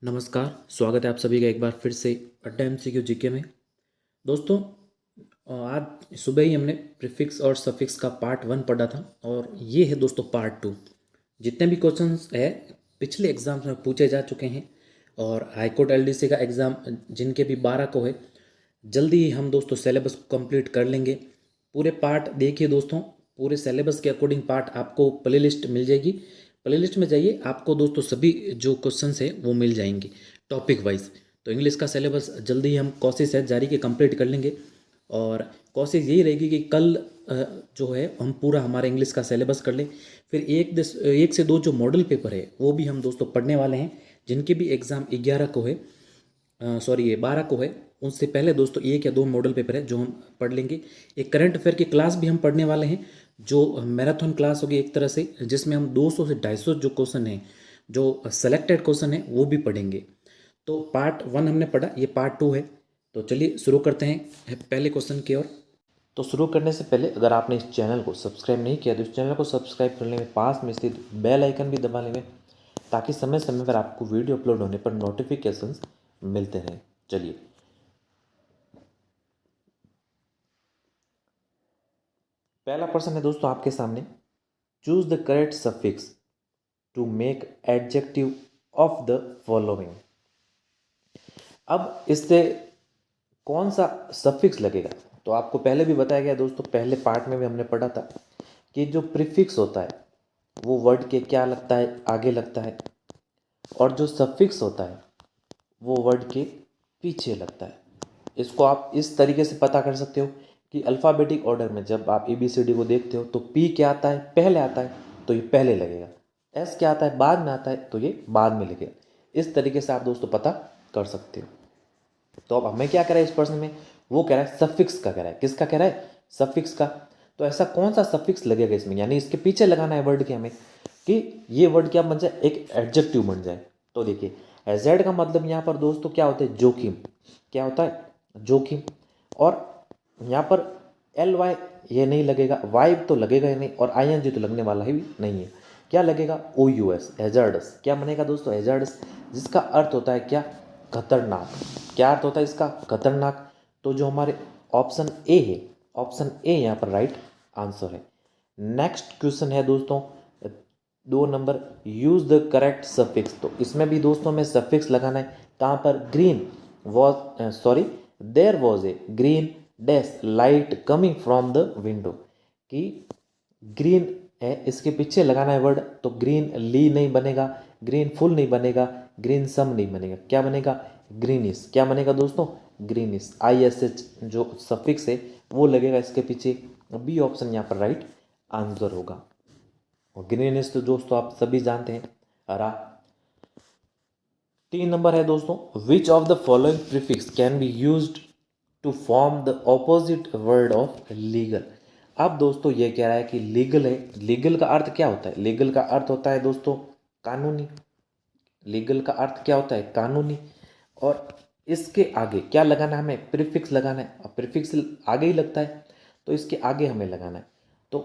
नमस्कार, स्वागत है आप सभी का एक बार फिर से अड्डा एमसीक्यू जीके में। दोस्तों, आज सुबह ही हमने प्रीफिक्स और सफिक्स का पार्ट 1 पढ़ा था और ये है दोस्तों पार्ट 2। जितने भी क्वेश्चंस है पिछले एग्जाम्स में पूछे जा चुके हैं और हाईकोर्ट एलडीसी का एग्ज़ाम जिनके भी 12 को है, जल्दी ही हम दोस्तों सिलेबस को कंप्लीट कर लेंगे। पूरे पार्ट देखिए दोस्तों, पूरे सिलेबस के अकॉर्डिंग पार्ट आपको प्लेलिस्ट मिल जाएगी। प्लेलिस्ट में जाइए, आपको दोस्तों सभी जो क्वेश्चंस है वो मिल जाएंगे टॉपिक वाइज। तो इंग्लिश का सिलेबस जल्दी ही हम कोशिश है जारी के कंप्लीट कर लेंगे और कोशिश यही रहेगी कि कल जो है हम पूरा हमारा इंग्लिश का सिलेबस कर लें। फिर एक से दो जो मॉडल पेपर है वो भी हम दोस्तों पढ़ने वाले हैं, जिनके भी एग्ज़ाम 11 को है, सॉरी ये 12 को है। उससे पहले दोस्तों एक या दो मॉडल पेपर है जो हम पढ़ लेंगे। एक करंट अफेयर की क्लास भी हम पढ़ने वाले हैं, जो मैराथन क्लास होगी एक तरह से, जिसमें हम 200 से 250 जो क्वेश्चन हैं, जो सेलेक्टेड क्वेश्चन है वो भी पढ़ेंगे। तो पार्ट 1 हमने पढ़ा, ये पार्ट 2 है। तो चलिए शुरू करते हैं पहले क्वेश्चन की ओर। तो शुरू करने से पहले अगर आपने इस चैनल को सब्सक्राइब नहीं किया तो इस चैनल को सब्सक्राइब कर लें, पास में स्थित बेल आइकन भी दबा लें ताकि समय समय पर आपको वीडियो अपलोड होने पर नोटिफिकेशंस मिलते रहें। चलिए, पहला प्रश्न है दोस्तों आपके सामने। Choose the correct suffix to make adjective of the following. अब इससे कौन सा सफिक्स लगेगा? तो आपको पहले भी बताया गया दोस्तों, पहले पार्ट में भी हमने पढ़ा था कि जो प्रीफिक्स होता है वो वर्ड के क्या लगता है, आगे लगता है, और जो सफिक्स होता है वो वर्ड के पीछे लगता है। इसको आप इस तरीके से पता कर सकते हो कि अल्फ़ाबेटिक ऑर्डर में जब आप ABCD को देखते हो तो P क्या आता है, पहले आता है तो ये पहले लगेगा। S क्या आता है, बाद में आता है तो ये बाद में लगेगा। इस तरीके से आप दोस्तों पता कर सकते हो। तो अब हमें क्या कह रहा है इस प्रश्न में, वो कह रहा है सफिक्स का कह रहा है। किसका कह रहा है? सफिक्स का। तो ऐसा कौन सा सफिक्स लगेगा इसमें, यानी इसके पीछे लगाना है वर्ड के हमें कि ये वर्ड क्या बन जाए, एक एडजेक्टिव बन जाए। तो देखिए, एजेड का मतलब यहाँ पर दोस्तों क्या होता है, जोखिम। क्या होता है? जोखिम। और यहाँ पर LY ये नहीं लगेगा, वाई तो लगेगा ही नहीं, और ING तो लगने वाला ही नहीं है। क्या लगेगा? OUS, hazards. क्या बनेगा दोस्तों? हैजार्डस, जिसका अर्थ होता है क्या? खतरनाक। क्या अर्थ होता है इसका? खतरनाक। तो जो हमारे ऑप्शन ए है, ऑप्शन ए यहाँ पर राइट आंसर है। नेक्स्ट क्वेश्चन है दोस्तों 2 number, use the correct suffix. तो इसमें भी दोस्तों में सफिक्स लगाना है। कहाँ पर? Green was, sorry, there was a green dash light coming from the window. कि ग्रीन है, इसके पीछे लगाना है वर्ड। तो ग्रीन ली नहीं बनेगा, ग्रीन फुल नहीं बनेगा, ग्रीन सम नहीं बनेगा। क्या बनेगा? ग्रीनिश। क्या बनेगा दोस्तों? ग्रीनिश। ISH जो सफिक्स है वो लगेगा इसके पीछे। बी ऑप्शन यहाँ पर राइट आंसर होगा। और ग्रीनिश तो दोस्तों आप सभी जानते हैं, हरा। 3 नंबर है दोस्तों, which of the following prefix can be used to form the opposite word of legal. अब दोस्तों ये कह रहा है कि लीगल है, लीगल का अर्थ क्या होता है? लीगल का अर्थ होता है दोस्तों कानूनी। लीगल का अर्थ क्या होता है? कानूनी। और इसके आगे क्या लगाना है हमें? प्रीफिक्स लगाना है। अब प्रीफिक्स आगे ही लगता है तो इसके आगे हमें लगाना है। तो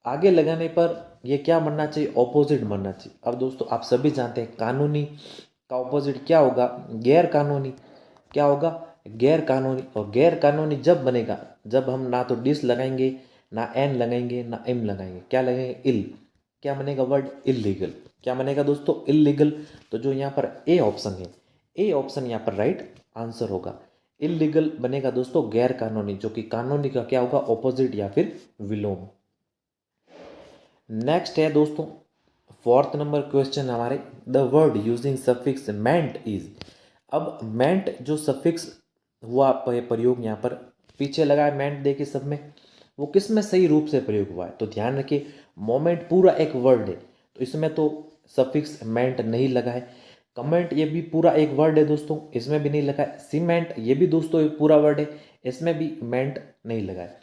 आगे लगाने पर ये क्या बनना चाहिए? ऑपोजिट बनना चाहिए। अब दोस्तों आप सभी जानते हैं कानूनी का ऑपोजिट क्या होगा? गैर कानूनी। क्या होगा? गैर कानूनी। और गैर कानूनी जब बनेगा जब हम ना तो डिस लगाएंगे, ना एन लगाएंगे, ना एम लगाएंगे। क्या लगेंगे? इल। क्या बनेगा वर्ड? इलीगल। क्या बनेगा दोस्तों? इलीगल। तो जो यहाँ पर ए ऑप्शन है, ए ऑप्शन यहाँ पर राइट आंसर होगा। इलीगल बनेगा दोस्तों गैर कानूनी, जो कि कानूनी का क्या होगा? ऑपोजिट या फिर विलोम। नेक्स्ट है दोस्तों 4th नंबर क्वेश्चन हमारे, the word using suffix meant is. अब मेंट जो सफिक्स हुआ प्रयोग यहाँ पर पीछे लगा है मेंट देखिए सब में, वो किस में सही रूप से प्रयोग हुआ है? तो ध्यान रखिए, मोमेंट पूरा एक वर्ड है तो इसमें तो सफिक्स मेंट नहीं लगा है। कमेंट ये भी पूरा एक वर्ड है दोस्तों, इसमें भी नहीं लगा है। सीमेंट ये भी दोस्तों एक पूरा वर्ड है, इसमें भी मेंट नहीं लगा है।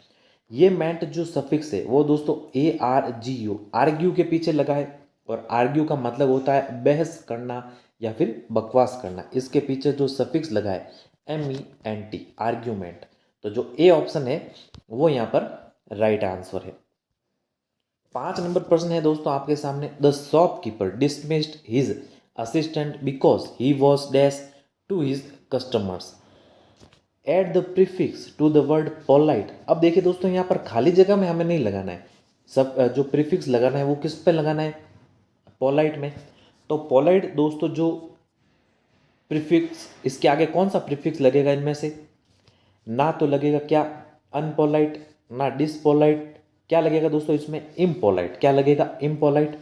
ये मेंट जो सफिक्स है वो दोस्तों ARGU, आर्ग्यू के पीछे लगा है। और आर्ग्यू का मतलब होता है बहस करना या फिर बकवास करना। इसके पीछे जो सफिक्स लगा है MENT, आर्ग्यूमेंट। तो जो ए ऑप्शन है वो यहाँ पर राइट आंसर है। 5 नंबर प्रश्न है दोस्तों आपके सामने, the shopkeeper dismissed his assistant because he was dash to his customers. Add the prefix to the word polite. अब देखिए दोस्तों यहाँ पर खाली जगह में हमें नहीं लगाना है, सब जो प्रीफिक्स लगाना है वो किस पे लगाना है, पोलाइट में। तो पोलाइट दोस्तों जो प्रीफिक्स, इसके आगे कौन सा प्रीफिक्स लगेगा इनमें से, ना तो लगेगा क्या अनपोलाइट, ना डिसपोलाइट, क्या लगेगा दोस्तों इसमें इम्पोलाइट, क्या लगेगा इम्पोलाइट।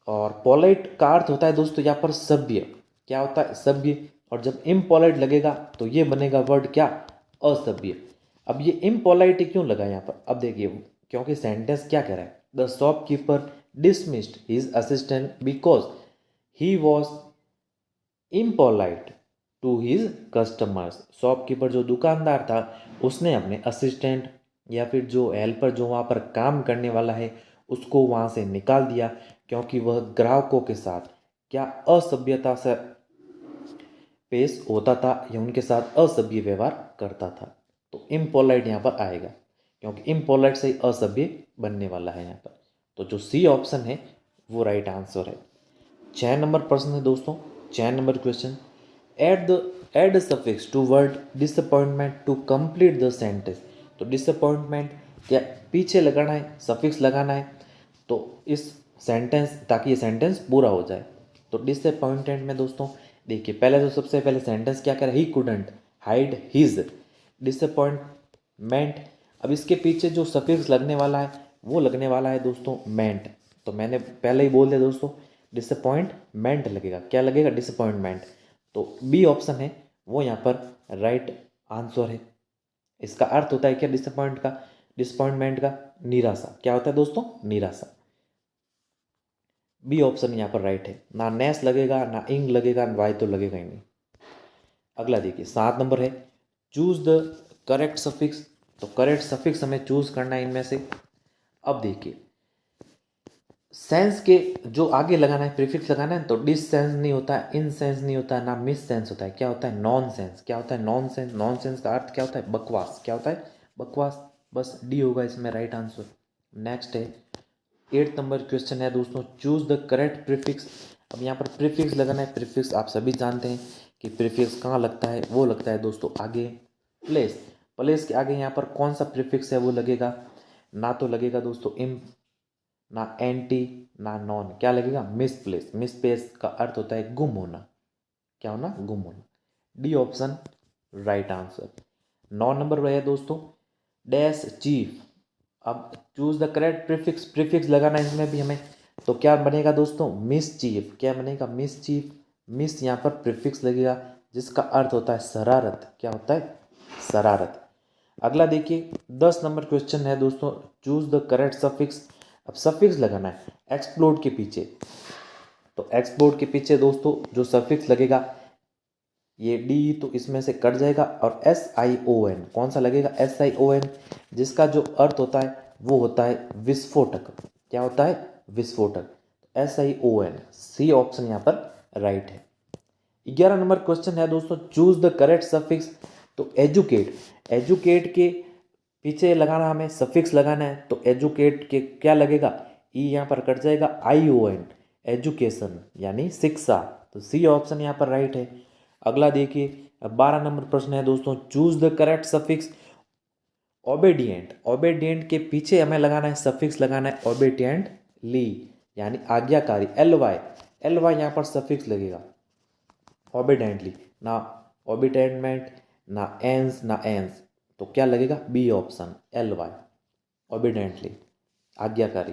और पोलाइट का अर्थ होता है दोस्तों यहाँ पर सभ्य, क्या होता है सभ्य, और जब इम्पोलाइट लगेगा तो ये बनेगा वर्ड क्या असभ्य। अब ये इम्पोलाइट क्यों लगा यहाँ पर, अब देखिए क्योंकि सेंटेंस क्या कह रहा है, the shopkeeper dismissed his assistant because he was impolite to his customers. Shopkeeper जो दुकानदार था उसने अपने असिस्टेंट या फिर जो हेल्पर जो वहाँ पर काम करने वाला है उसको वहाँ से निकाल दिया क्योंकि वह ग्राहकों के साथ क्या असभ्यता से पेश होता था या उनके साथ असभ्य व्यवहार करता था। तो इम्पोलाइट यहाँ पर आएगा क्योंकि इम्पोलाइट से ही असभ्य बनने वाला है यहाँ पर। तो जो सी ऑप्शन है वो राइट आंसर है। 6 नंबर प्रश्न है दोस्तों, 6 number question, add suffix to word disappointment to complete the sentence. तो डिसअपॉइंटमेंट क्या पीछे लगाना है, सफिक्स लगाना है तो इस सेंटेंस, ताकि ये सेंटेंस पूरा हो जाए। तो डिसअपॉइंटेड में दोस्तों देखिए पहले तो सबसे पहले सेंटेंस क्या कह रहा है, he couldn't hide his disappointment. अब इसके पीछे जो सफिक्स लगने वाला है वो लगने वाला है दोस्तों मेंट। तो मैंने पहले ही बोल दिया दोस्तों डिसअपॉइंटमेंट लगेगा, क्या लगेगा डिसअपॉइंटमेंट। तो बी ऑप्शन है वो यहाँ पर राइट आंसर है। इसका अर्थ होता है क्या डिसअपॉइंटमेंट का निराशा, क्या होता है दोस्तों निराशा। बी ऑप्शन यहाँ पर राइट है, ना नेस लगेगा ना इंग लगेगा, वाई तो लगेगा ही नहीं। अगला देखिए 7 नंबर है, चूज द करेक्ट सफिक्स। तो करेक्ट सफिक्स हमें चूज करना है इनमें से। अब देखिए सेंस के जो आगे लगाना है प्रीफिक्स लगाना है, तो डिस सेंस नहीं होता है, इन सेंस नहीं होता है, ना मिस सेंस होता है, क्या होता है नॉन सेंस। क्या होता है नॉन सेंस, नॉन सेंस का अर्थ क्या होता है बकवास, क्या होता है बकवास। बस डी होगा इसमें राइट आंसर। नेक्स्ट है 8 नंबर क्वेश्चन है दोस्तों, चूज द करेक्ट प्रीफिक्स। अब यहाँ पर प्रीफिक्स लगाना है, प्रीफिक्स आप सभी जानते हैं कि प्रीफिक्स कहाँ लगता है, वो लगता है दोस्तों आगे प्लेस। प्लेस के आगे यहाँ पर कौन सा प्रीफिक्स है वो लगेगा, ना तो लगेगा दोस्तों इम, ना एंटी, ना नॉन, क्या लगेगा मिसप्लेस। मिसप्लेस का अर्थ होता है गुम होना, क्या होना गुम होना। D option right answer. 9 number रहे दोस्तों डैश चीफ। अब choose the correct prefix, prefix लगाना है इसमें भी हमें, तो क्या बनेगा दोस्तों मिस चीफ, क्या बनेगा मिस चीफ। मिस यहाँ पर प्रीफिक्स लगेगा जिसका अर्थ होता है शरारत, क्या होता है शरारत। अगला देखिए 10 नंबर क्वेश्चन है दोस्तों, चूज द करेक्ट सफिक्स। अब सफिक्स लगाना है एक्सप्लोड के पीछे। तो एक्सप्लोड के पीछे दोस्तों जो सफिक्स लगेगा ये डी तो इसमें से कट जाएगा और एस आई ओ एन, कौन सा लगेगा एस आई ओ एन, जिसका जो अर्थ होता है वो होता है विस्फोटक, क्या होता है विस्फोटक। S I O N, C option यहाँ पर राइट है। 11 नंबर क्वेश्चन है दोस्तों, चूज द करेक्ट सफिक्स। तो एजुकेट, एजुकेट के पीछे लगाना हमें सफिक्स लगाना है, तो एजुकेट के क्या लगेगा ई यहाँ पर कट जाएगा आई ओ एन, एजुकेशन यानी शिक्षा। तो सी ऑप्शन यहाँ पर राइट है। अगला देखिए 12 नंबर प्रश्न है दोस्तों, choose the correct suffix. Obedient, obedient के पीछे हमें लगाना है सफिक्स लगाना है ओबेडिएंट ली यानी आज्ञाकारी, एल वाई, एल वाई यहाँ पर सफिक्स लगेगा ओबेडेंटली, ना ओबिटेंटमेंट, ना एंस, ना एंस, तो क्या लगेगा B option L Y obediently आज्ञाकारी।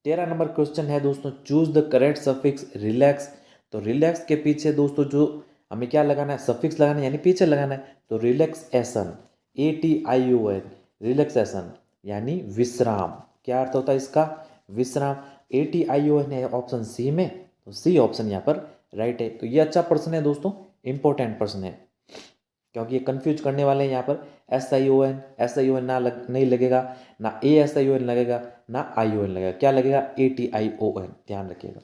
13 नंबर क्वेश्चन है दोस्तों, choose the correct suffix relax. तो रिलैक्स के पीछे दोस्तों जो हमें क्या लगाना है सफिक्स लगाना है यानी पीछे लगाना है, तो relaxation, A T I O N, relaxation यानी विश्राम, क्या अर्थ होता है इसका विश्राम। A T I O N है ऑप्शन सी में, तो सी ऑप्शन यहाँ पर राइट है। तो ये अच्छा प्रश्न है दोस्तों, इंपॉर्टेंट प्रश्न है क्योंकि ये कंफ्यूज करने वाले हैं। यहाँ पर एस आई ओ एन ना नहीं लगेगा, ना A S I O N लगेगा, ना आई ओ एन लगेगा, क्या लगेगा ए टी आई ओ एन, ध्यान रखिएगा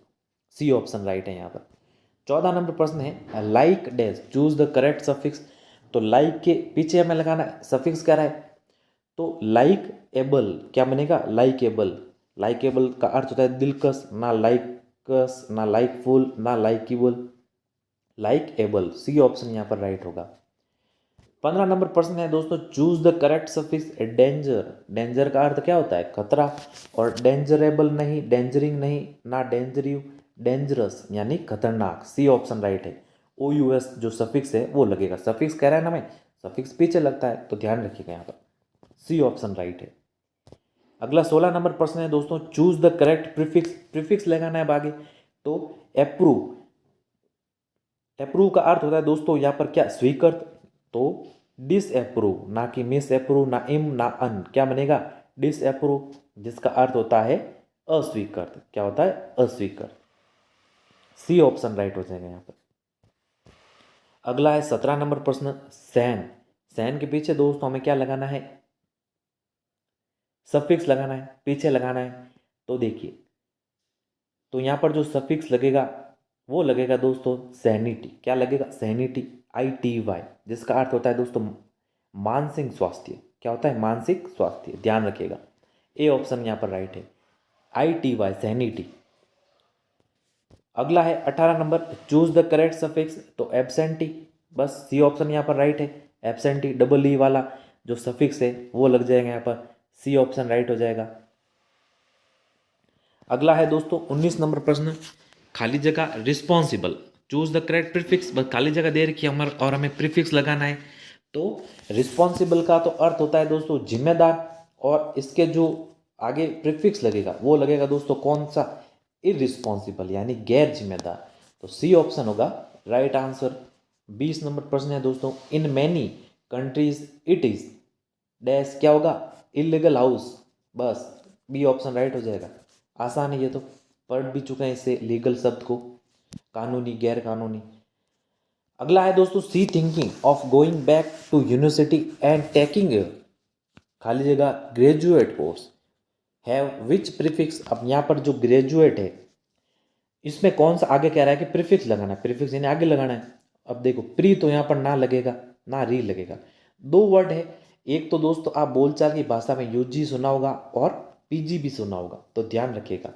सी ऑप्शन राइट है यहाँ पर। 14 नंबर प्रश्न है like dash, choose the correct suffix. तो लाइक के पीछे हमें लगाना है सफिक्स क्या है, तो लाइक एबल, क्या बनेगा लाइक एबल, लाइक एबल का अर्थ होता है दिलकश, ना लाइक लाइकस, ना लाइकफुल, ना likeable, like able, C option यहाँ पर राइट होगा। 15 नंबर प्रश्न है दोस्तों, choose the correct suffix danger. Danger का अर्थ क्या होता है? खतरा। और डेंजरेबल नहीं, डेंजरिंग नहीं, ना डेंजरिव, डेंजरस यानी खतरनाक, सी ऑप्शन राइट है। ओ यू एस जो सफिक्स है वो लगेगा। सफिक्स कह रहा है ना मैं, सफिक्स पीछे लगता है तो ध्यान रखिएगा यहाँ पर, सी ऑप्शन राइट है। अगला 16 नंबर प्रश्न है दोस्तों, choose the correct prefix. Prefix लगाना है आगे, तो अप्रूव। अप्रूव का अर्थ होता है दोस्तों यहाँ पर क्या? स्वीकृत। तो डिसअप्रूव, ना कि मिस अप्रूव, ना इम ना अन, क्या बनेगा? डिसअप्रूव, जिसका अर्थ होता है अस्वीकृत। क्या होता है? अस्वीकृत, सी ऑप्शन राइट हो जाएगा यहाँ पर। अगला है 17 नंबर प्रश्न, सैन। सैन के पीछे दोस्तों हमें क्या लगाना है? सफिक्स लगाना है, पीछे लगाना है। तो देखिए, तो यहाँ पर जो सफिक्स लगेगा वो लगेगा दोस्तों सैनिटी। क्या लगेगा? सैनिटी, ITY, जिसका अर्थ होता है दोस्तों मानसिक स्वास्थ्य। क्या होता है? मानसिक स्वास्थ्य, ध्यान रखिएगा। ए ऑप्शन यहाँ पर राइट है, ITY, सैनिटी। अगला है 18 number, choose the correct suffix, तो एब्सेंटी, बस सी ऑप्शन यहाँ पर राइट है। एब्सेंटी डबल ई वाला जो सफिक्स है वो लग जाएगा यहाँ पर, सी ऑप्शन राइट हो जाएगा। अगला है दोस्तों 19 नंबर प्रश्न, खाली जगह responsible. Choose the correct prefix, बस खाली जगह दे रखी है हमारे और हमें प्रीफिक्स लगाना है। तो रिस्पॉन्सिबल का तो अर्थ होता है दोस्तों जिम्मेदार, और इसके जो आगे प्रीफिक्स लगेगा वो लगेगा दोस्तों कौन सा? इररिस्पॉन्सिबल, यानी गैर जिम्मेदार। तो सी ऑप्शन होगा राइट आंसर। 20 नंबर प्रश्न है दोस्तों, in many countries it is dash, क्या होगा? इलीगल हाउस, बस बी ऑप्शन राइट हो जाएगा। आसान है ये तो, पढ़ भी चुके हैं इससे लीगल शब्द को, कानूनी, गैर कानूनी। अगला है दोस्तों, she thinking of going back to university and taking खाली जगह graduate course have which prefix. अब यहाँ पर जो ग्रेजुएट है इसमें कौन सा आगे कह रहा है कि प्रीफिक्स लगाना है, प्रीफिक्स यानी आगे लगाना है। अब देखो, प्री तो यहाँ पर ना लगेगा, ना री लगेगा। दो वर्ड है, एक तो दोस्तों आप बोलचाल की भाषा में यूजी सुना होगा और पीजी भी सुना होगा, तो ध्यान रखिएगा।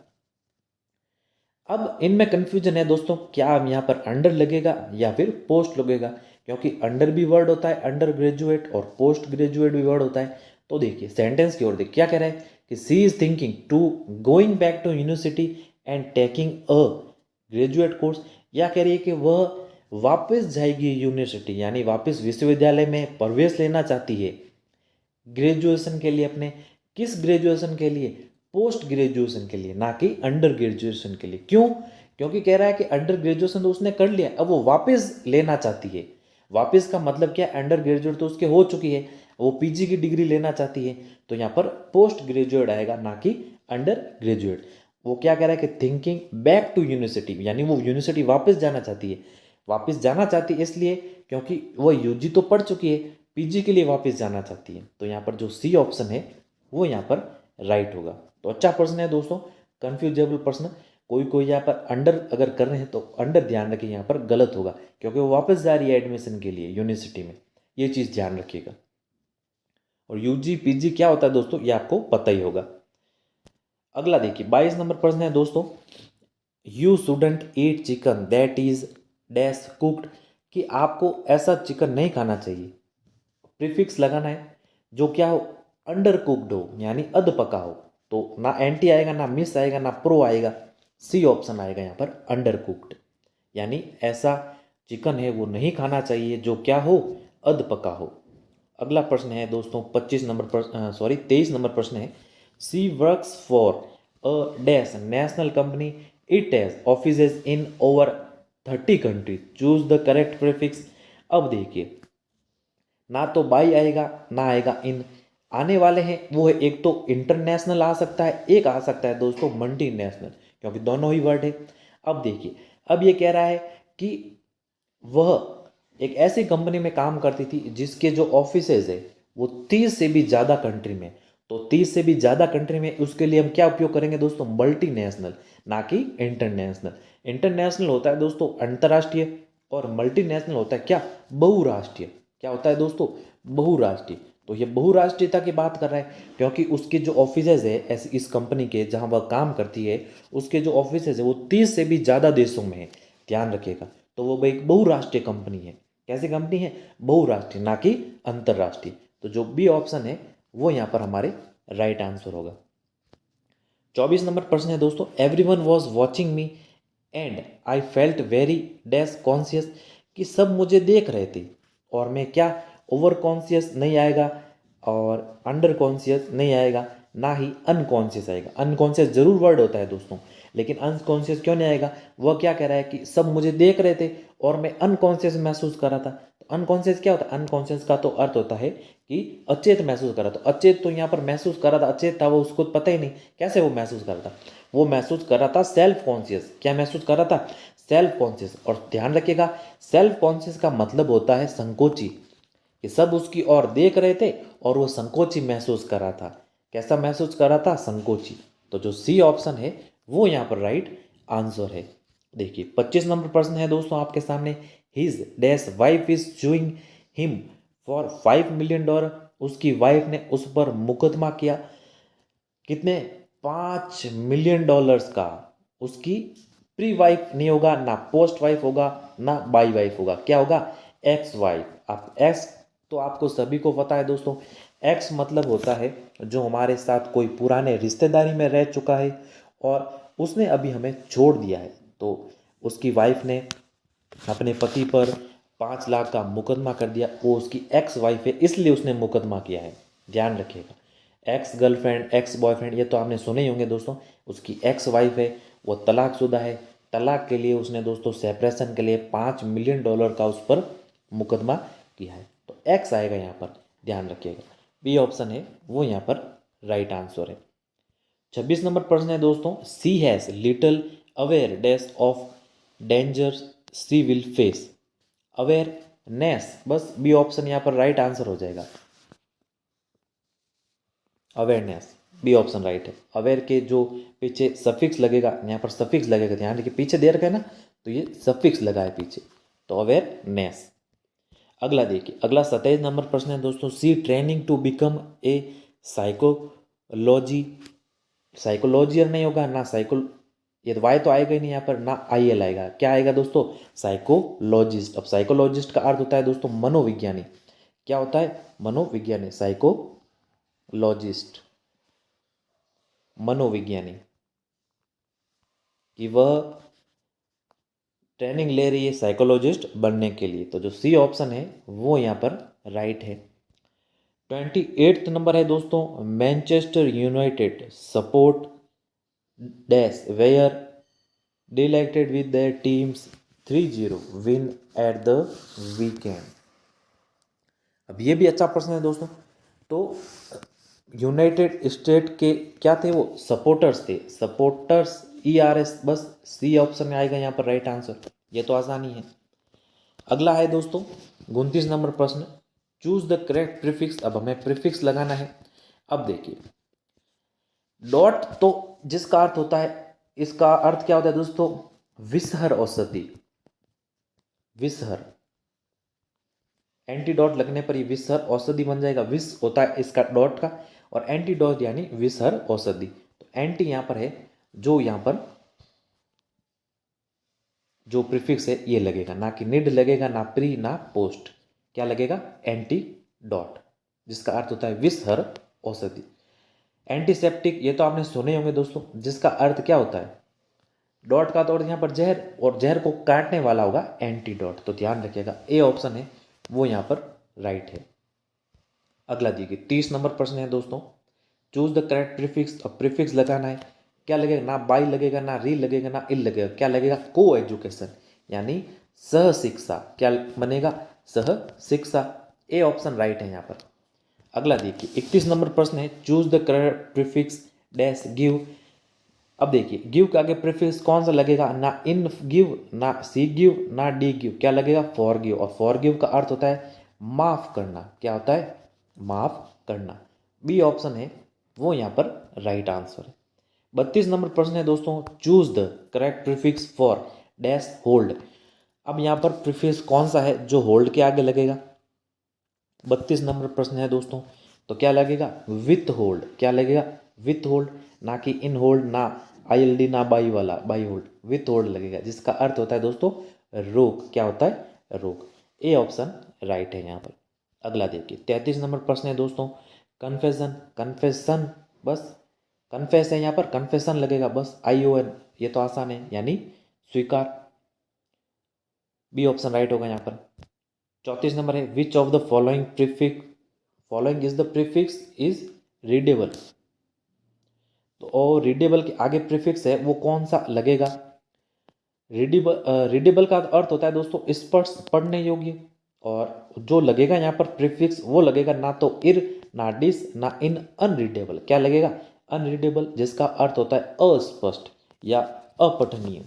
अब इनमें कंफ्यूजन है दोस्तों, क्या हम यहाँ पर अंडर लगेगा या फिर पोस्ट लगेगा, क्योंकि अंडर भी वर्ड होता है, अंडर ग्रेजुएट, और पोस्ट ग्रेजुएट भी वर्ड होता है। तो देखिए सेंटेंस की ओर देखिए, क्या कह रहा है कि she is thinking to going back to university and taking a graduate course. या कह रही है कि वह वापस जाएगी यूनिवर्सिटी, यानी वापस विश्वविद्यालय में प्रवेश लेना चाहती है ग्रेजुएशन के लिए। अपने किस ग्रेजुएशन के लिए? पोस्ट ग्रेजुएशन के लिए, ना कि अंडर ग्रेजुएशन के लिए। क्यों? क्योंकि कह रहा है कि अंडर ग्रेजुएशन तो उसने कर लिया, अब वो वापस लेना चाहती है। वापस का मतलब क्या है? अंडर ग्रेजुएट तो उसके हो चुकी है, वो पीजी की डिग्री लेना चाहती है, तो यहाँ पर पोस्ट ग्रेजुएट आएगा, ना कि अंडर ग्रेजुएट। वो क्या कह रहा है कि थिंकिंग बैक टू यूनिवर्सिटी, यानी वो यूनिवर्सिटी वापस जाना चाहती है। वापस जाना चाहती है इसलिए क्योंकि वो यूजी तो पढ़ चुकी है, पीजी के लिए वापस जाना चाहती है। तो यहाँ पर जो सी ऑप्शन है वो यहाँ पर राइट होगा। तो अच्छा प्रश्न है दोस्तों, कन्फ्यूजेबल प्रश्न। कोई कोई यहाँ पर अंडर अगर कर रहे हैं तो अंडर ध्यान रखिए, यहाँ पर गलत होगा, क्योंकि वो वापस जा रही है एडमिशन के लिए यूनिवर्सिटी में, ये चीज़ ध्यान रखिएगा। और यूजी पीजी क्या होता है दोस्तों, ये आपको पता ही होगा। अगला देखिए 22 नंबर प्रश्न है दोस्तों, you shouldn't eat chicken that is dash cooked, कि आपको ऐसा चिकन नहीं खाना चाहिए। प्रीफिक्स लगाना है जो क्या हो? अंडर कुक्ड हो, यानी अध पका हो। तो ना एंटी आएगा, ना मिस आएगा, ना प्रो आएगा, सी ऑप्शन आएगा यहाँ पर अंडर कुक्ड, यानी ऐसा चिकन है वो नहीं खाना चाहिए जो क्या हो? अध पका हो। अगला प्रश्न है दोस्तों 23 नंबर प्रश्न है, she works for a dash national company, it has offices in over 30 countries, choose the correct prefix. अब देखिए, ना तो बाई आएगा ना आएगा इन, आने वाले हैं वो है, एक तो इंटरनेशनल आ सकता है, एक आ सकता है दोस्तों मल्टी नेशनल, क्योंकि दोनों ही वर्ड है। अब देखिए, अब ये कह रहा है कि वह एक ऐसी कंपनी में काम करती थी जिसके जो ऑफिसेज है वो 30 से भी ज़्यादा कंट्री में। तो 30 से भी ज़्यादा कंट्री में उसके लिए हम क्या उपयोग करेंगे दोस्तों? मल्टीनेशनल, ना कि इंटरनेशनल। इंटरनेशनल होता है दोस्तों अंतर्राष्ट्रीय, और मल्टीनेशनल होता है क्या? बहुराष्ट्रीय। क्या होता है दोस्तों? बहुराष्ट्रीय। तो ये बहुराष्ट्रीयता की बात कर रहा है, क्योंकि उसके जो ऑफिसेज है ऐसी इस कंपनी के जहाँ वह काम करती है, उसके जो ऑफिसेज है वो 30 से भी ज़्यादा देशों में है, ध्यान रखिएगा। तो वो एक बहुराष्ट्रीय कंपनी है। कैसी कंपनी है? बहुराष्ट्रीय, ना कि अंतर्राष्ट्रीय। तो जो बी ऑप्शन है वो यहाँ पर हमारे राइट आंसर होगा। 24 नंबर प्रश्न है दोस्तों, every one was watching me and I felt very dash conscious, कि सब मुझे देख रहे थे और मैं क्या ओवर कॉन्शियस नहीं आएगा और अंडर कॉन्शियस नहीं आएगा, ना ही अनकॉन्शियस आएगा। अनकॉन्शियस जरूर वर्ड होता है दोस्तों, लेकिन अनकॉन्शियस क्यों नहीं आएगा? वह क्या कह रहा है कि सब मुझे देख रहे थे और मैं अनकॉन्शियस महसूस कर रहा था। तो अनकॉन्शियस क्या होता है? अनकॉन्शियस का तो अर्थ होता है कि अचेत महसूस कर रहा था। अचेत तो यहाँ पर महसूस कर रहा था, अचेत था वो, उसको पता ही नहीं कैसे वो महसूस कर रहा था। वो महसूस कर रहा था सेल्फ कॉन्शियस। क्या महसूस कर रहा था? Self conscious. और ध्यान रखिएगा, सेल्फ कॉन्शियस का मतलब होता है संकोची, कि सब उसकी ओर देख रहे थे और वो संकोची महसूस कर रहा था। कैसा महसूस कर रहा था? संकोची। तो जो सी ऑप्शन है वो यहाँ पर राइट आंसर है। देखिए 25 नंबर प्रश्न है दोस्तों आपके सामने, his dash wife is sewing him for $5 million। उसकी वाइफ ने उस पर मुकदमा किया, कितने? $5 million का। उसकी प्री वाइफ नहीं होगा, ना पोस्ट वाइफ होगा, ना बाई वाइफ होगा, क्या होगा? Ex wife. आप एक्स तो आपको सभी को पता है दोस्तों, एक्स मतलब होता है जो हमारे साथ कोई पुराने रिश्तेदारी में रह चुका है और उसने अभी हमें छोड़ दिया है। तो उसकी वाइफ ने अपने पति पर 5 लाख का मुकदमा कर दिया, वो उसकी एक्स वाइफ है इसलिए उसने मुकदमा किया है। ध्यान रखिएगा, एक्स गर्लफ्रेंड, एक्स बॉयफ्रेंड, ये तो आपने सुने ही होंगे दोस्तों। उसकी एक्स वाइफ है, वो तलाकशुदा है, तलाक के लिए उसने दोस्तों सेपरेशन के लिए $5 million का उस पर मुकदमा किया है। तो एक्स आएगा यहाँ पर, ध्यान रखिएगा। बी ऑप्शन है वो यहाँ पर राइट आंसर है। 26 नंबर प्रश्न है दोस्तों, she has little awareness of danger she will face. Awareness, बस बी ऑप्शन यहाँ पर राइट आंसर हो जाएगा। अवेयरनेस, बी ऑप्शन राइट है। अवेयर के जो पीछे सफिक्स लगेगा, यहाँ पर सफिक्स लगेगा, ध्यान रखिए, पीछे दे रखा है ना, तो ये सफिक्स लगा है पीछे, तो अवेयरनेस। अगला देखिए, अगला 27 नंबर प्रश्न है दोस्तों, she training to become a psychology, साइकोलॉजियर नहीं होगा, ना ये वाई तो आएगा ही नहीं यहाँ पर, ना आई एल आएगा, क्या आएगा दोस्तों? साइकोलॉजिस्ट। अब साइकोलॉजिस्ट का अर्थ होता है दोस्तों मनोविज्ञानी। क्या होता है? मनोविज्ञानी, साइकोलॉजिस्ट, मनोविज्ञानी, कि वह ट्रेनिंग ले रही है साइकोलॉजिस्ट बनने के लिए। तो जो सी ऑप्शन है वो यहाँ पर राइट है। 28 नंबर है दोस्तों, Manchester United support dash were delighted with their teams 3-0 win at the weekend. अब ये भी अच्छा प्रश्न है दोस्तों। तो यूनाइटेड स्टेट के क्या थे? वो सपोर्टर्स थे, सपोर्टर्स, ERS, बस सी ऑप्शन में आएगा यहाँ पर राइट आंसर। ये तो आसानी है। अगला है दोस्तों 29 नंबर प्रश्न, चूज द करेक्ट प्रीफिक्स। अब हमें प्रीफिक्स लगाना है। अब देखिए, डॉट तो जिसका अर्थ होता है, इसका अर्थ क्या होता है दोस्तों? विसहर औषधि, विसहर, एंटीडॉट लगने पर ये विसहर औषधि बन जाएगा। विष होता है इसका डॉट का, और एंटीडॉट यानी विसहर औषधि। तो एंटी यहां पर है, जो यहां पर जो प्रीफिक्स है ये लगेगा, ना कि निड लगेगा, ना प्री, ना पोस्ट। क्या लगेगा? एंटीडॉट, जिसका अर्थ होता है विसहर औषधि। एंटीसेप्टिक, ये तो आपने सुने होंगे दोस्तों, जिसका अर्थ क्या होता है? डॉट का तो अर्थ यहाँ पर जहर, और जहर को काटने वाला होगा एंटीडॉट। तो ध्यान रखिएगा, ए ऑप्शन है वो यहाँ पर राइट है। अगला देखिए 30 नंबर प्रश्न है दोस्तों, चूज द करेक्ट प्रीफिक्स। अब प्रीफिक्स लगाना है, क्या लगेगा? ना बाई लगेगा, ना री लगेगा, ना इल लगेगा, क्या लगेगा? को एजुकेशन, यानी सह शिक्षा। क्या बनेगा? सह शिक्षा। ए ऑप्शन राइट है यहाँ पर। अगला देखिए 31 नंबर प्रश्न है, choose the correct prefix dash give. अब देखिए, गिव के आगे प्रीफिक्स कौन सा लगेगा? ना इन गिव, ना सी गिव, ना डी गिव, क्या लगेगा? For give. और फॉर गिव का अर्थ होता है माफ करना। क्या होता है? माफ करना। बी ऑप्शन है वो यहाँ पर राइट आंसर है। 32 नंबर प्रश्न है दोस्तों, choose the correct prefix for dash hold. अब यहाँ पर प्रीफिक्स कौन सा है जो होल्ड के आगे लगेगा? 32 नंबर प्रश्न है दोस्तों, तो क्या लगेगा, विथ होल्ड। क्या लगेगा, विथ होल्ड, ना कि इन होल्ड, ना ILD, ना बाई वाला बाई होल्ड, विथ होल्ड लगेगा, जिसका अर्थ होता है दोस्तों रोक। क्या होता है, रोक। ए ऑप्शन राइट है यहाँ पर। अगला देखिए 33 नंबर प्रश्न है दोस्तों, कन्फेशन। कन्फेशन, बस कन्फेस है यहाँ पर, कन्फेशन लगेगा बस ION, ये तो आसान है, यानी स्वीकार। बी ऑप्शन राइट होगा यहाँ पर। 34 नंबर है, which of the following prefix, following is the prefix is readable. तो और रीडेबल के आगे प्रीफिक्स है वो कौन सा लगेगा। रीडेबल का अर्थ होता है दोस्तों स्पष्ट, पढ़ने योग्य, और जो लगेगा यहाँ पर प्रीफिक्स वो लगेगा ना तो इर, ना डिस, ना इन, अनरीडेबल। क्या लगेगा, अनरीडेबल, जिसका अर्थ होता है अस्पष्ट या अपठनीय।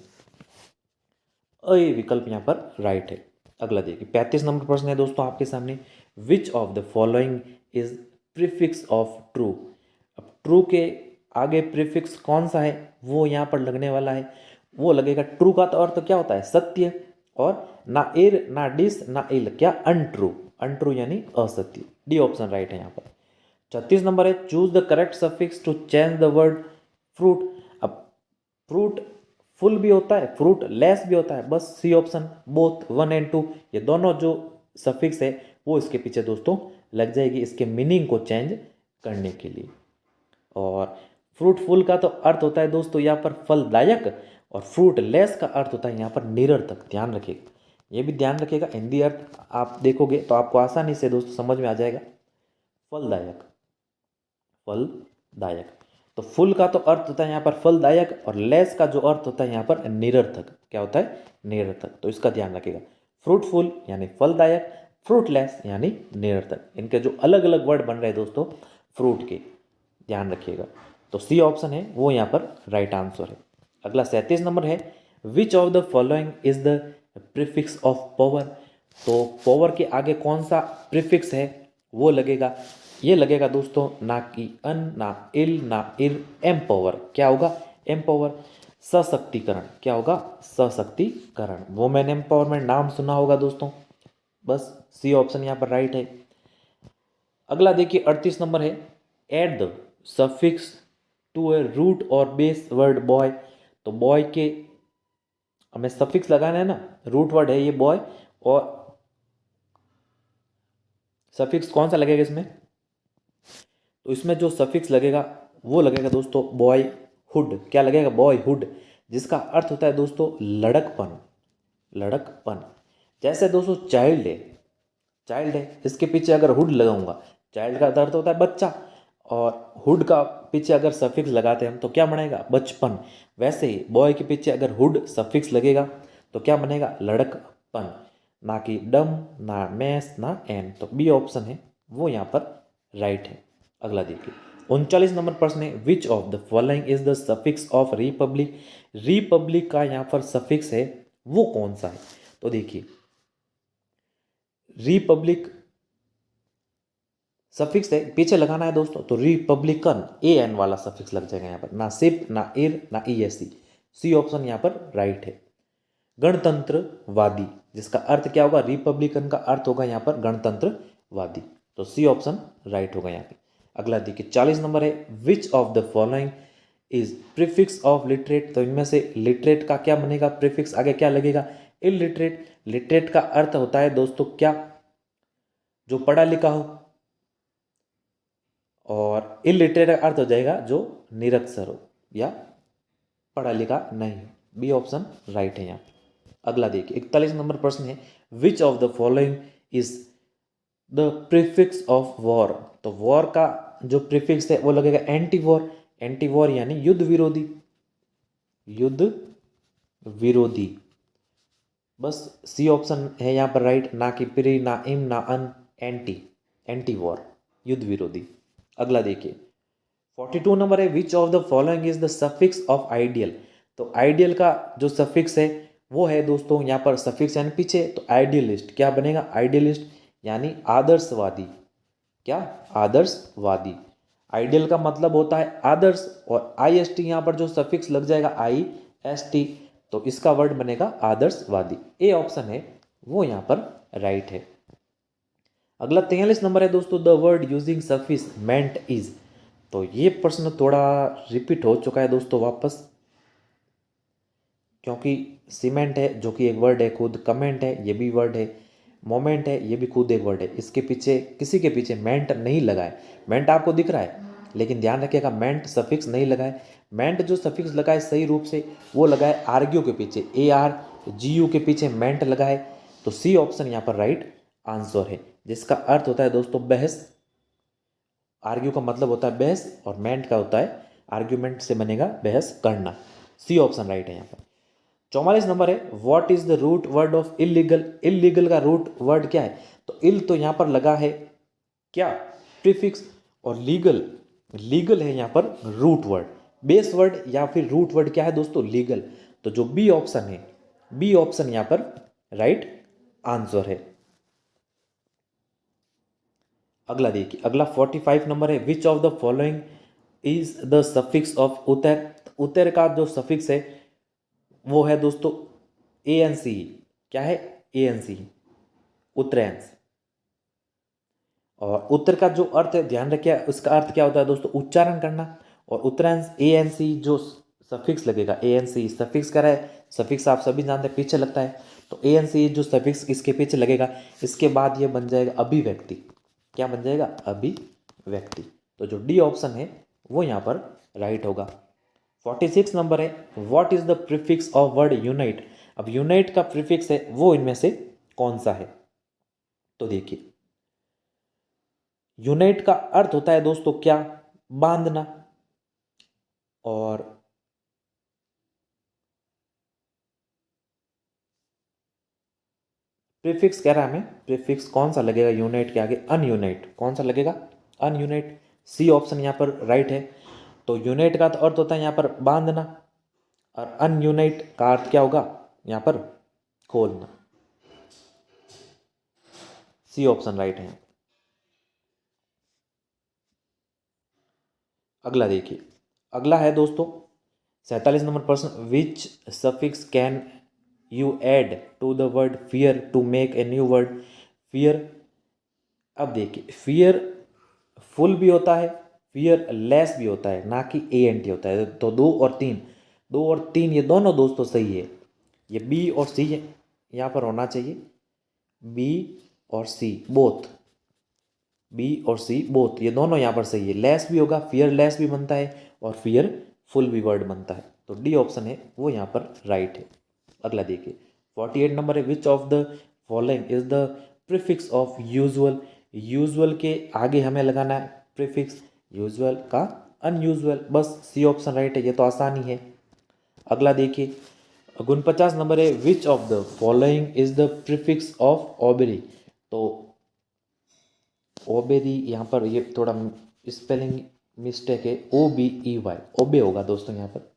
ए विकल्प यहाँ पर राइट है। अगला देखिए 35 नंबर प्रश्न है दोस्तों आपके सामने, विच of the following is prefix of true. अब ट्रू के आगे प्रीफिक्स कौन सा है वो यहाँ पर लगने वाला है, वो लगेगा ट्रू का तो अर्थ क्या होता है, सत्य, और ना इर, ना डिस, ना इल, क्या, अनट्रू। अनट्रू यानी असत्य। डी ऑप्शन राइट है यहाँ पर। 36 नंबर है, choose the correct suffix to change the word fruit. अब फ्रूट फुल भी होता है, फ्रूट लेस भी होता है, बस सी ऑप्शन, बोथ 1 एंड 2, ये दोनों जो सफिक्स है वो इसके पीछे दोस्तों लग जाएगी इसके मीनिंग को चेंज करने के लिए। और फ्रूटफुल का तो अर्थ होता है दोस्तों यहाँ पर फलदायक, और फ्रूट लेस का अर्थ होता है यहाँ पर निरर्थक। ध्यान रखिएगा, ये भी ध्यान रखिएगा, हिंदी अर्थ आप देखोगे तो आपको आसानी से दोस्तों समझ में आ जाएगा। फलदायक, फलदायक, तो फुल का तो अर्थ होता है यहाँ पर फलदायक, और लेस का जो अर्थ होता है यहाँ पर निरर्थक। क्या होता है, निरर्थक, तो इसका ध्यान रखिएगा। फ्रूटफुल यानी फलदायक, फ्रूटलेस यानी निरर्थक, इनके जो अलग अलग वर्ड बन रहे हैं दोस्तों फ्रूट के, ध्यान रखिएगा। तो सी ऑप्शन है वो यहाँ पर राइट आंसर है। अगला 37 नंबर है, which of the following is the prefix of power. तो पावर के आगे कौन सा प्रीफिक्स है वो लगेगा, ये लगेगा दोस्तों ना कि अन, ना इल, ना इर, एम्पावर। क्या होगा, एम्पावर, सशक्तिकरण। क्या होगा, सशक्तिकरण। वुमेन एम्पावरमेंट नाम सुना होगा दोस्तों, बस सी ऑप्शन यहाँ पर राइट है। अगला देखिए 38 नंबर है, add the suffix to a root और बेस वर्ड बॉय। तो बॉय के हमें सफिक्स लगाना है ना, रूट वर्ड है ये बॉय, और सफिक्स कौन सा लगेगा इसमें, तो इसमें जो सफिक्स लगेगा वो लगेगा दोस्तों बॉय हुड। क्या लगेगा, बॉय हुड, जिसका अर्थ होता है दोस्तों लड़कपन, लड़कपन। जैसे दोस्तों चाइल्ड है, चाइल्ड है, इसके पीछे अगर हुड लगाऊंगा, चाइल्ड का अर्थ होता है बच्चा, और हुड का पीछे अगर सफिक्स लगाते हैं हम तो क्या बनेगा, बचपन। वैसे ही बॉय के पीछे अगर हुड सफिक्स लगेगा तो क्या बनेगा, लड़कपन, ना कि डम, ना मैस, ना एन। तो बी ऑप्शन है वो यहाँ पर राइट है। अगला देखिए 39 नंबर प्रश्न है, which of the following is the suffix of Republic. Republic का यहाँ पर सफिक्स है वो कौन सा है, तो देखिए रिपब्लिक सफिक्स है पीछे लगाना है दोस्तों, तो रिपब्लिकन, AN वाला सफिक्स लग जाएगा यहाँ पर, ना सिप, ना इर, ना ESC। सी ऑप्शन यहाँ पर राइट है। गणतंत्रवादी, जिसका अर्थ क्या होगा, रिपब्लिकन का अर्थ होगा यहाँ पर गणतंत्रवादी, तो सी ऑप्शन राइट होगा यहाँ पे। अगला देखिए 40 नंबर है, which of the following is prefix of literate. तो इनमें से लिटरेट का क्या बनेगा, प्रीफिक्स आगे क्या लगेगा, इलिटरेट। लिटरेट का अर्थ होता है दोस्तों क्या, जो पढ़ा लिखा हो, और इलिटरेट का अर्थ हो जाएगा जो निरक्षर हो या पढ़ा लिखा नहीं हो। बी ऑप्शन राइट है यहाँ। अगला देखिए 41 नंबर प्रश्न है, which of the following is the prefix of war. तो वॉर का जो प्रीफिक्स है वो लगेगा एंटी वॉर। एंटी वॉर यानी युद्ध विरोधी, युद्ध विरोधी, बस सी ऑप्शन है यहाँ पर राइट, ना कि प्री, ना इम, ना अन, एंटी, एंटी वॉर, युद्ध विरोधी। अगला देखिए 42 नंबर है, which of the following is the suffix of ideal. तो आइडियल का जो सफिक्स है वो है दोस्तों यहाँ पर सफिक्स यानी पीछे, तो आइडियलिस्ट। क्या बनेगा, आइडियलिस्ट यानी आदर्शवादी। क्या, आदर्शवादी। आइडियल का मतलब होता है आदर्श, और IST यहाँ पर जो सफिक्स लग जाएगा IST, तो इसका वर्ड बनेगा आदर्शवादी। ए ऑप्शन है वो यहाँ पर राइट है। अगला 43 नंबर है दोस्तों, the word using suffix meant is. तो ये प्रश्न थोड़ा रिपीट हो चुका है दोस्तों वापस, क्योंकि सीमेंट है जो कि एक वर्ड है खुद, कमेंट है ये भी वर्ड है, मोमेंट है ये भी खुद एक वर्ड है, इसके पीछे किसी के पीछे मेंट नहीं लगा है। मेंट आपको दिख रहा है लेकिन ध्यान रखिएगा मेंट सफिक्स नहीं लगा है। मेंट जो सफिक्स लगा है सही रूप से वो लगा है आर्ग्यू के पीछे, ARGU के पीछे मेंट लगा है। तो सी ऑप्शन यहाँ पर राइट आंसर है, जिसका अर्थ होता है दोस्तों बहस। आर्ग्यू का मतलब होता है बहस और मेंट का होता है आर्ग्यूमेंट से बनेगा बहस करना। सी ऑप्शन राइट है यहाँ पर। 44 नंबर है, what is the root word of illegal. Illegal का रूट वर्ड क्या है? तो इल तो यहाँ पर लगा है क्या, प्रीफिक्स, और लीगल, लीगल है यहाँ पर रूट वर्ड। बेस वर्ड या फिर रूट वर्ड क्या है दोस्तों? लीगल। तो जो बी ऑप्शन है, बी ऑप्शन यहाँ पर राइट आंसर है। अगला देखिए, अगला 45 नंबर है, which of the following is the suffix of उतर। उतर का जो सफिक्स है वो है दोस्तों ANC। क्या है? ANC, उत्तरांश। और उत्तर का जो अर्थ है ध्यान रखिए, उसका अर्थ क्या होता है दोस्तों? उच्चारण करना। और उत्तरांश ANC जो सफिक्स लगेगा, ANC सफिक्स का है, सफिक्स आप सभी जानते हैं पीछे लगता है, तो ANC जो सफिक्स इसके पीछे लगेगा, इसके बाद ये बन जाएगा अभिव्यक्ति। क्या बन जाएगा? अभिव्यक्ति। तो जो डी ऑप्शन है वो यहाँ पर राइट होगा। 46 नंबर है, what is the prefix of word unite. अब यूनाइट का प्रीफिक्स है वो इनमें से कौन सा है? तो देखिए, यूनाइट का अर्थ होता है दोस्तों क्या? बांधना। और प्रीफिक्स कह रहा है हमें, प्रीफिक्स कौन सा लगेगा यूनाइट के आगे? अनयूनाइट। कौन सा लगेगा? अनयूनाइट। सी ऑप्शन यहाँ पर राइट है। तो यूनाइट का तो अर्थ होता है यहाँ पर बांधना, और अनयूनाइट का अर्थ क्या होगा यहाँ पर? खोलना। सी ऑप्शन राइट है। अगला देखिए, अगला है दोस्तों 47 नंबर प्रश्न, which suffix can you add to the word fear to make a new word. Fear, अब देखिए फियर फुल भी होता है, फियर लेस भी होता है, ना कि ANT होता है। तो 2 और 3, 2 और 3 ये दोनों दोस्तों सही है। ये B और C यहाँ पर होना चाहिए, B और C बोथ, B और C बोथ ये दोनों यहाँ पर सही है। लेस भी होगा, फियर लेस भी बनता है और फियर फुल भी वर्ड बनता है। तो डी ऑप्शन है वो यहाँ पर राइट है। अगला देखिए, 48 नंबर है, which of the following is the prefix of usual. Usual के आगे हमें लगाना है प्रीफिक्स, यूजुअल का अनयूजुअल। बस सी ऑप्शन राइट है, ये तो आसानी है। अगला देखिए, 49 नंबर है, which of the following is the prefix of ऑबेरी। तो ओबेरी यहाँ पर ये थोड़ा स्पेलिंग मिस्टेक है, OBEY, ओबे होगा दोस्तों यहाँ पर।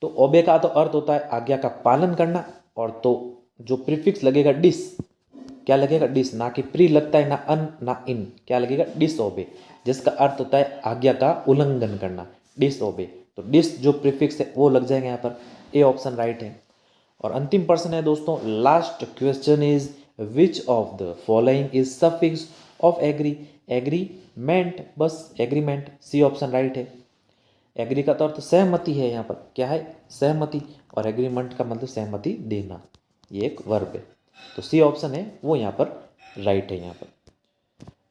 तो ओबे का तो अर्थ होता है आज्ञा का पालन करना, और तो जो प्रीफिक्स लगेगा डिस, क्या लगेगा? डिस, ना कि प्री लगता है, ना अन ना इन, क्या लगेगा? डिस ओबे, जिसका अर्थ होता है आज्ञा का उल्लंघन करना, डिस ओबे। तो डिस जो प्रीफिक्स है वो लग जाएगा यहाँ पर। ए ऑप्शन राइट है। और अंतिम प्रश्न है दोस्तों, last question is, which of the following is suffix of agree. Agreement, बस एग्रीमेंट, सी ऑप्शन राइट है। एग्री का तो अर्थ सहमति है, यहाँ पर क्या है? सहमति। और एग्रीमेंट का मतलब सहमति देना, ये एक वर्ब है। तो सी ऑप्शन है वो यहाँ पर राइट है यहाँ पर।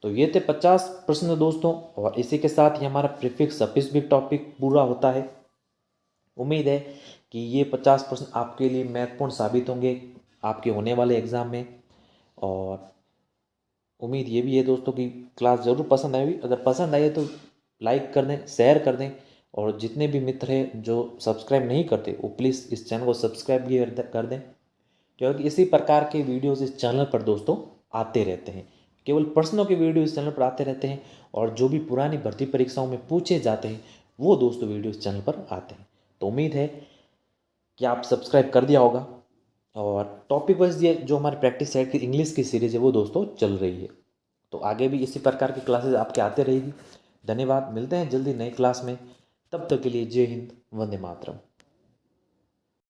तो ये थे 50 प्रश्न दोस्तों, और इसी के साथ ही हमारा प्रीफिक्स सफिक्स भी टॉपिक पूरा होता है। उम्मीद है कि ये 50 प्रश्न आपके लिए महत्वपूर्ण साबित होंगे आपके होने वाले एग्ज़ाम में। और उम्मीद ये भी है दोस्तों कि क्लास ज़रूर पसंद आएगी। अगर पसंद आई है तो लाइक कर दें, शेयर कर दें, और जितने भी मित्र हैं जो सब्सक्राइब नहीं करते वो प्लीज़ इस चैनल को सब्सक्राइब भी कर दें, क्योंकि इसी प्रकार के वीडियोज़ इस चैनल पर दोस्तों आते रहते हैं। केवल प्रश्नों के वीडियो इस चैनल पर आते रहते हैं, और जो भी पुरानी भर्ती परीक्षाओं में पूछे जाते हैं वो दोस्तों वीडियो इस चैनल पर आते हैं। तो उम्मीद है कि आप सब्सक्राइब कर दिया होगा। और टॉपिक वाइज ये जो हमारी प्रैक्टिस सेट की इंग्लिश की सीरीज़ है वो दोस्तों चल रही है। तो आगे भी इसी प्रकार की क्लासेस आपके आते रहेगी। धन्यवाद, मिलते हैं जल्दी नई क्लास में। तब तक के लिए जय हिंद, वंदे मातरम।